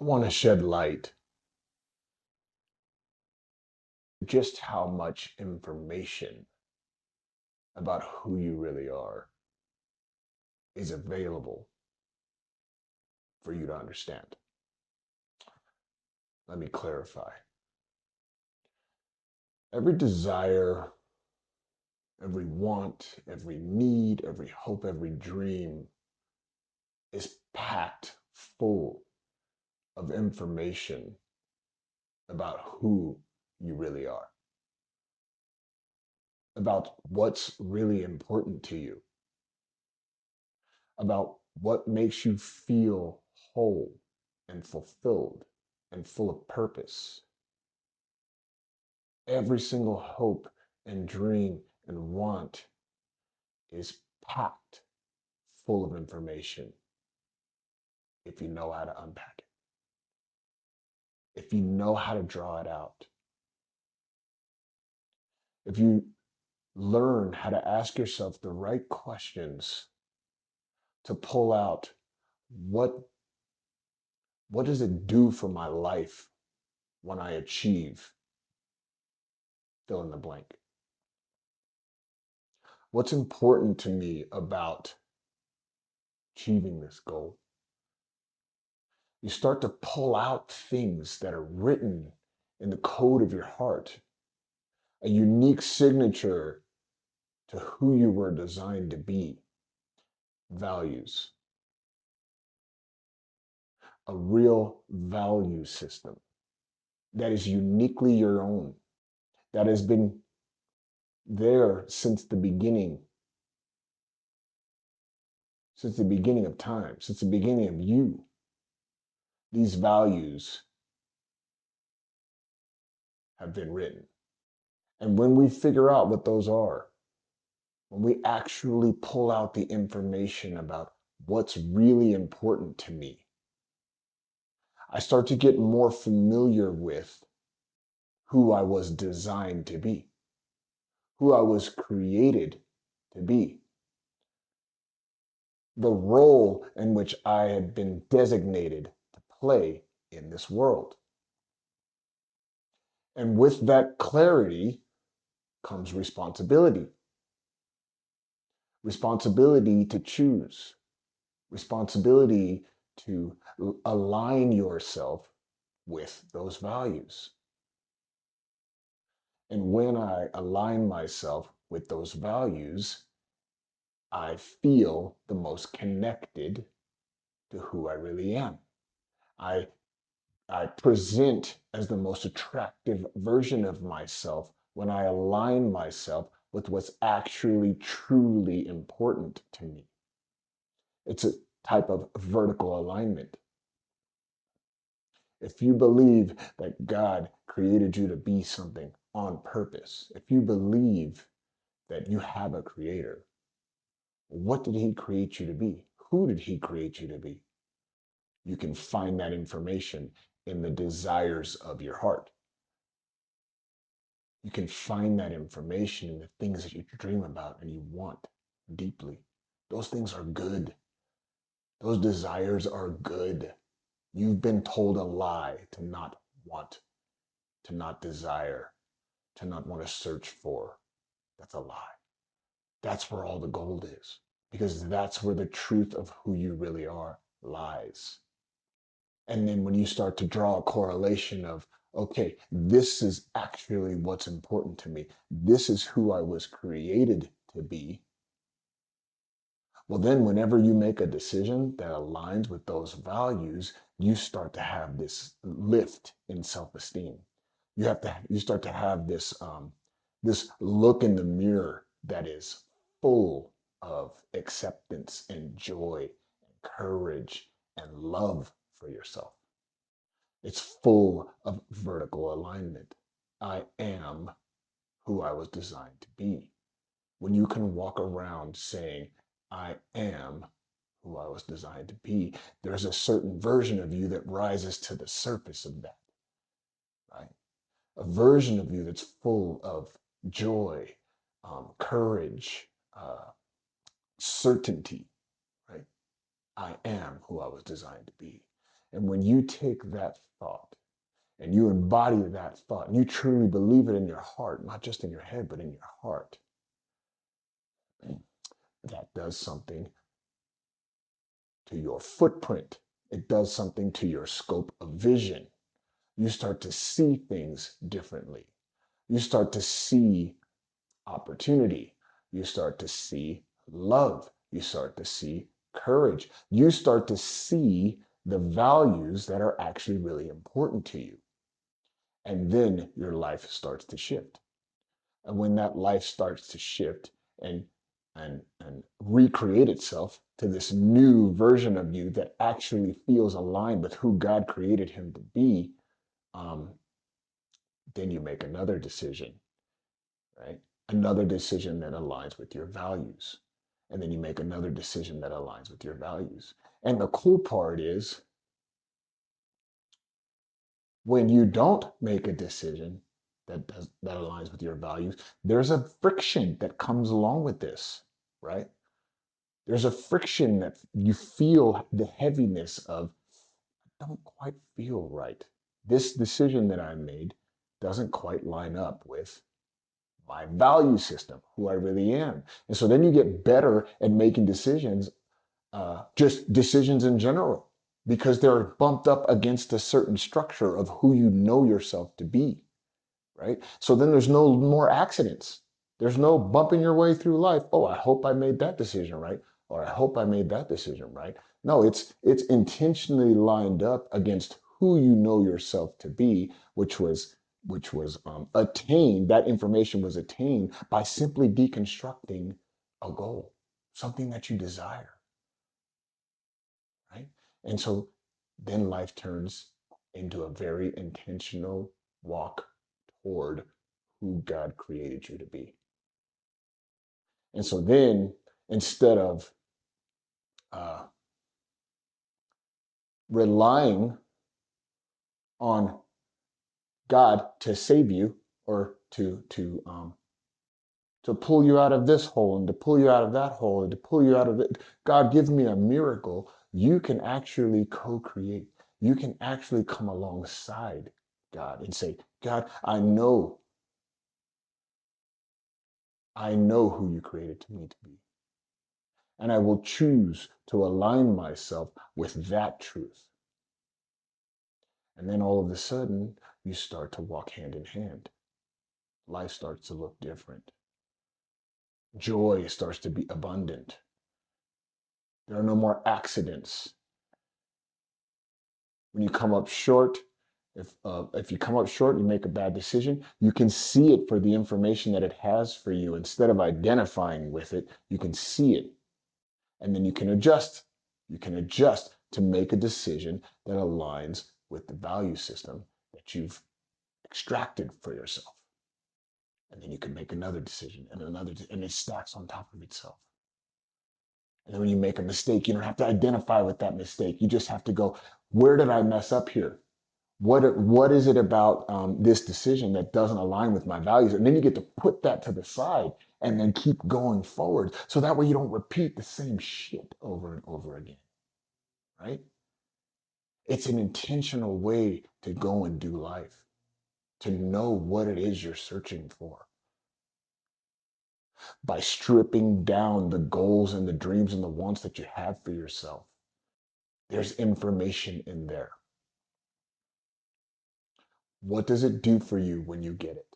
I want to shed light just how much information about who you really are is available for you to understand. Let me clarify. Every desire, every want, every need, every hope, every dream is packed full of information about who you really are, about what's really important to you, about what makes you feel whole and fulfilled and full of purpose. Every single hope and dream and want is packed full of information if you know how to unpack it, if you know how to draw it out, if you learn how to ask yourself the right questions to pull out what what does it do for my life when I achieve fill in the blank. What's important to me about achieving this goal? You start to pull out things that are written in the code of your heart, a unique signature to who you were designed to be, values, a real value system that is uniquely your own, that has been there since the beginning of time, since the beginning of you. These values have been written. And when we figure out what those are, when we actually pull out the information about what's really important to me, I start to get more familiar with who I was designed to be, who I was created to be, the role in which I had been designated to play in this world. And with that clarity comes responsibility, responsibility to choose, responsibility to align yourself with those values. And when I align myself with those values, I feel the most connected to who I really am. I, I present as the most attractive version of myself when I align myself with what's actually truly important to me. It's a type of vertical alignment. If you believe that God created you to be something on purpose, if you believe that you have a creator, what did he create you to be? Who did he create you to be? You can find that information in the desires of your heart. You can find that information in the things that you dream about and you want deeply. Those things are good. Those desires are good. You've been told a lie to not want, to not desire, to not want to search for. That's a lie. That's where all the gold is, because that's where the truth of who you really are lies. And then when you start to draw a correlation of, okay, this is actually what's important to me, this is who I was created to be. Well, then whenever you make a decision that aligns with those values, you start to have this lift in self-esteem. You start to have this look in the mirror that is full of acceptance and joy and courage and love for yourself. It's full of vertical alignment. I am who I was designed to be. When you can walk around saying, I am who I was designed to be, there's a certain version of you that rises to the surface of that, right? A version of you that's full of joy, courage, certainty, right? I am who I was designed to be. And when you take that thought and you embody that thought and you truly believe it in your heart, not just in your head, but in your heart, that does something to your footprint. It does something to your scope of vision. You start to see things differently. You start to see opportunity. You start to see love. You start to see courage. You start to see the values that are actually really important to you. And then your life starts to shift. And when that life starts to shift and and recreate itself to this new version of you that actually feels aligned with who God created him to be, um, then you make another decision, right? Another decision that aligns with your values. And then you make another decision that aligns with your values. And the cool part is when you don't make a decision that aligns with your values, there's a friction that comes along with this, right? There's a friction that you feel the heaviness of, I don't quite feel right. This decision that I made doesn't quite line up with my value system, who I really am. And so then you get better at making decisions, just decisions in general, because they're bumped up against a certain structure of who you know yourself to be, right? So then there's no more accidents. There's no bumping your way through life. Oh, I hope I made that decision right, or I hope I made that decision right. No, it's intentionally lined up against who you know yourself to be, which was attained. That information was attained by simply deconstructing a goal, something that you desire, right? And so then life turns into a very intentional walk toward who God created you to be. And so then instead of uh, relying on God to save you or to pull you out of this hole and to pull you out of that hole and to pull you out of it, God, give me a miracle. You can actually co-create. You can actually come alongside God and say, God, I know who you created me to be. And I will choose to align myself with that truth. And then all of a sudden, you start to walk hand in hand. Life starts to look different. Joy starts to be abundant. There are no more accidents. When you come up short, if you come up short, you make a bad decision, you can see it for the information that it has for you. Instead of identifying with it, you can see it. And then you can adjust. You can adjust to make a decision that aligns with the value system that you've extracted for yourself. And then you can make another decision and another, and it stacks on top of itself. And then when you make a mistake, you don't have to identify with that mistake. You just have to go, where did I mess up here? What is it about this decision that doesn't align with my values? And then you get to put that to the side and then keep going forward. So that way you don't repeat the same shit over and over again, right? It's an intentional way to go and do life, to know what it is you're searching for by stripping down the goals and the dreams and the wants that you have for yourself. There's information in there. What does it do for you when you get it?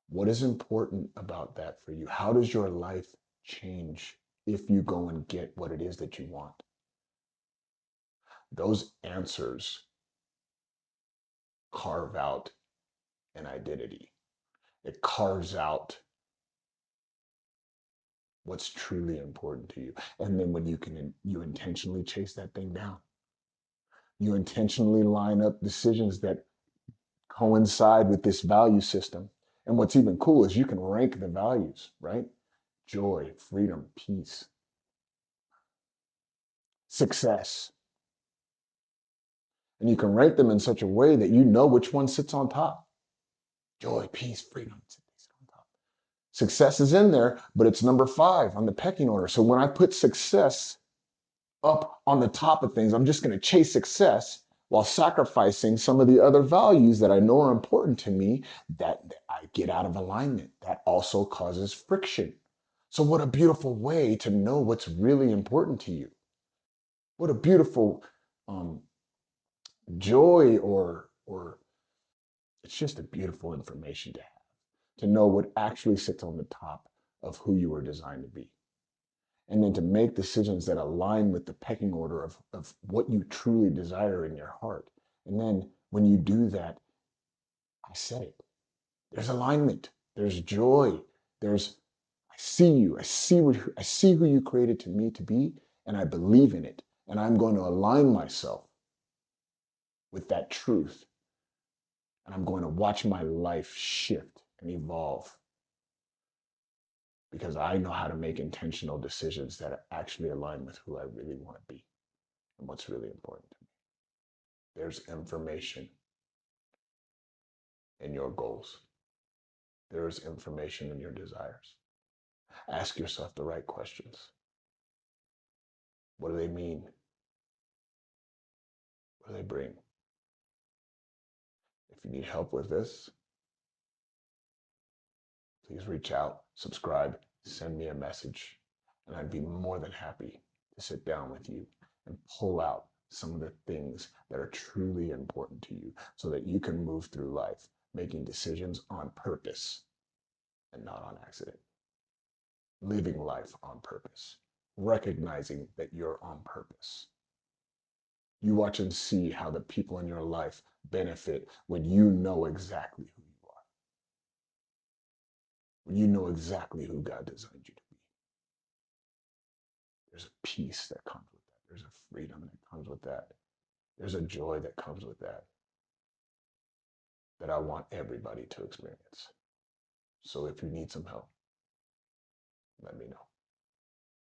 What is important about that for you? How does your life change if you go and get what it is that you want? Those answers carve out an identity. It carves out what's truly important to you. And then when you intentionally chase that thing down, you intentionally line up decisions that coincide with this value system. And what's even cool is you can rank the values, right? Joy, freedom, peace, success. And you can rank them in such a way that you know which one sits on top. Joy, peace, freedom, sits on top. Success is in there, but it's number 5 on the pecking order. So when I put success up on the top of things. I'm just going to chase success while sacrificing some of the other values that I know are important to me that I get out of alignment. That also causes friction. So, what a beautiful way to know what's really important to you. What a beautiful um, joy, or it's just a beautiful information to know what actually sits on the top of who you were designed to be. And then to make decisions that align with the pecking order of what you truly desire in your heart. And then when you do that, I said it, there's alignment, there's joy, there's I see you, I see who you created to me to be, and I believe in it. And I'm going to align myself with that truth. And I'm going to watch my life shift and evolve because I know how to make intentional decisions that actually align with who I really want to be and what's really important to me. There's information in your goals. There is information in your desires. Ask yourself the right questions. What do they mean? What do they bring? If you need help with this, please reach out, subscribe, send me a message, and I'd be more than happy to sit down with you and pull out some of the things that are truly important to you so that you can move through life making decisions on purpose and not on accident. Living life on purpose, recognizing that you're on purpose. You watch and see how the people in your life benefit when you know exactly who you are, when you know exactly who God designed you to be. There's a peace that comes with that. There's a freedom that comes with that. There's a joy that comes with that I want everybody to experience. So if you need some help, let me know.